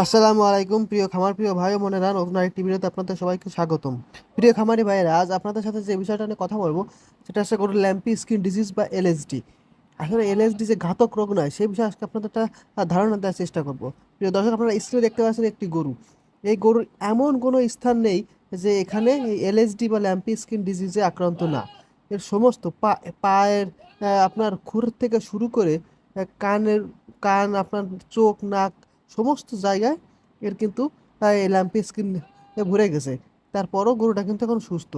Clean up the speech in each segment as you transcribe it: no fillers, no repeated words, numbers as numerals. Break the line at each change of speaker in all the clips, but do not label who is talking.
আসসালামু আলাইকুম প্রিয় প্রিয় ভাই ও বোনেরা, নতুন আরেকটি ভিডিওতে আপনাদের সবাইকে স্বাগতম। প্রিয় খামারি ভাইয়েরা, আজ আপনাদের সাথে যে বিষয়টা নিয়ে কথা বলবো সেটা হচ্ছে গরুর ল্যাম্পি স্কিন ডিজিজ বা এলএসডি। আসলে এলএসডি যে ঘাতক রোগ নয় সেই বিষয়ে আজকে আপনাদের একটা ধারণা দেওয়ার চেষ্টা করব। প্রিয় দর্শক, আপনারা স্ক্রিনে দেখতে পাচ্ছেন একটি গরু। এই গরুর এমন কোনো স্থান নেই যে এখানে এই এলএসডি বা ল্যাম্পি স্কিন ডিজিজে আক্রান্ত না। এর সমস্ত পায়ের আপনার খুর থেকে শুরু করে কান, আপনার চোখ, নাক, সমস্ত জায়গায় এর কিন্তু ল্যাম্পি স্কিন ভরে গেছে। তারপরও গরুটা কিন্তু এখন সুস্থ।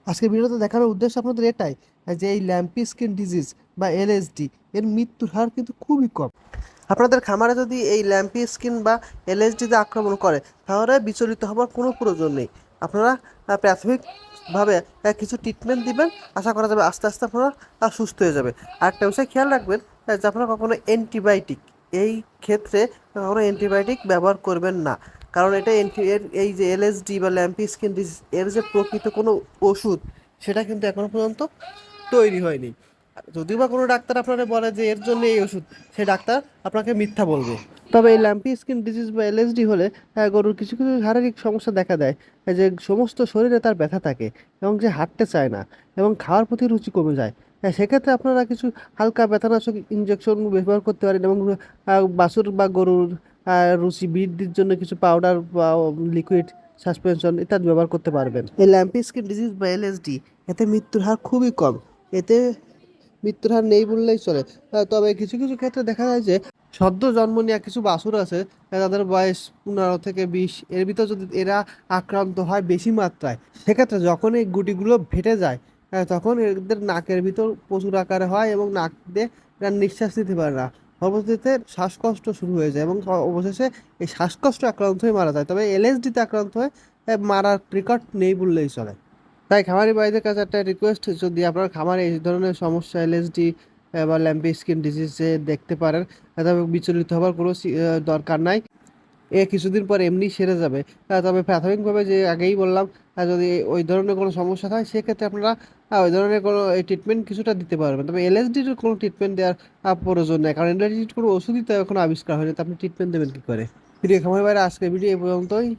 আজকের ভিডিওতে দেখানোর উদ্দেশ্য আপনাদের এটাই, যে এই ল্যাম্পি স্কিন ডিজিজ বা এলএসডি এর মৃত্যুর হার কিন্তু খুবই কম। আপনাদের খামারে যদি এই ল্যাম্পি স্কিন বা এলএসডিতে আক্রমণ করে তাহলে বিচলিত হওয়ার কোনো প্রয়োজন নেই। আপনারা প্রাথমিকভাবে কিছু ট্রিটমেন্ট দিবেন, আশা করা যাবে আস্তে আস্তে আপনারা সুস্থ হয়ে যাবে। আরেকটা বিষয় খেয়াল রাখবেন, যে আপনারা কখনো অ্যান্টিবায়োটিক এই ক্ষেত্রে কখনো অ্যান্টিবায়োটিক ব্যবহার করবেন না। কারণ এটা এই যে এলএসডি বা ল্যাম্পি স্কিন ডিজিজ এর যে প্রকৃত কোনো ওষুধ সেটা কিন্তু এখনো পর্যন্ত তৈরি হয়নি। যদিও বা কোনো ডাক্তার আপনারা বলে যে এর জন্য এই ওষুধ, সেই ডাক্তার আপনাকে মিথ্যা বলবে। তবে এই ল্যাম্পি স্কিন ডিজিজ বা এলএসডি হলে গরুর কিছু কিছু শারীরিক সমস্যা দেখা দেয়। যে সমস্ত শরীরে তার ব্যথা থাকে এবং যে হাঁটতে চায় না এবং খাওয়ার প্রতি রুচি কমে যায়। সেক্ষেত্রে আপনারা কিছু হালকা ব্যথানাশক ইনজেকশন ব্যবহার করতে পারেন এবং বাছুর বা গরুর রুচি বৃদ্ধির জন্য কিছু পাউডার বা লিকুইড সাসপেনশন ইত্যাদি ব্যবহার করতে পারবেন। এই ল্যাম্পি স্কিন ডিজিজ বা এলএসডি এতে মৃত্যুর হার খুবই কম। এতে মৃত্যুর হার নেই বললেই চলে। তবে কিছু কিছু ক্ষেত্রে দেখা যায় যে সদ্য জন্ম নেওয়া কিছু বাছুর আছে, তাদের বয়স 15 থেকে 20, এর ভিতর যদি এরা আক্রান্ত হয় বেশি মাত্রায়, সেক্ষেত্রে যখন এই গুটিগুলো ফেটে যায় তখন এদের নাকের ভিতর প্রচুর আকারে হয় এবং নাক দিয়ে এরা নিঃশ্বাস নিতে পারে না। পরবর্তীতে শ্বাসকষ্ট শুরু হয়ে যায় এবং অবশেষে এই শ্বাসকষ্ট আক্রান্ত হয়ে মারা যায়। তবে এলএসডিতে আক্রান্ত হয়ে মারার রেকর্ড নেই বললেই চলে। তাই খামারি ভাইদের কাছে একটা রিকোয়েস্ট, যদি আপনার খামারে এই ধরনের সমস্যা এলএসডি বা ল্যাম্পি স্কিন ডিজিজে দেখতে পারেন, তবে বিচলিত হওয়ার কোনো দরকার নাই। কিছুদিন পর এমনি সেরে যাবে। তবে প্রাথমিকভাবে যে আগেই বললাম, যদি ওই ধরনের কোনো সমস্যা হয় সেক্ষেত্রে আপনারা ওই ধরনের কোনো ট্রিটমেন্ট কিছুটা দিতে পারবেন। তবে এলএসডির কোনো ট্রিটমেন্ট দেওয়ার প্রয়োজন নেই, কারণ এলএসডির কোনো ওষুধই তো এখনো আবিষ্কার হয়নি, তো আপনি ট্রিটমেন্ট দেবেন কী করে? প্রিয় খামারি ভাইরা, আজকের ভিডিও এই পর্যন্তই।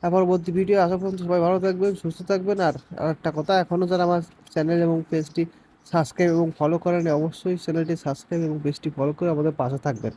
পরবর্তী ভিডিও আসা পর্যন্ত সবাই ভালো থাকবেন, সুস্থ থাকবেন। আর একটা কথা, এখনও যারা আমার চ্যানেল এবং পেজটি সাবস্ক্রাইব এবং ফলো করেন, অবশ্যই চ্যানেলটি সাবস্ক্রাইব এবং পেজটি ফলো করে আমাদের পাশে থাকবেন।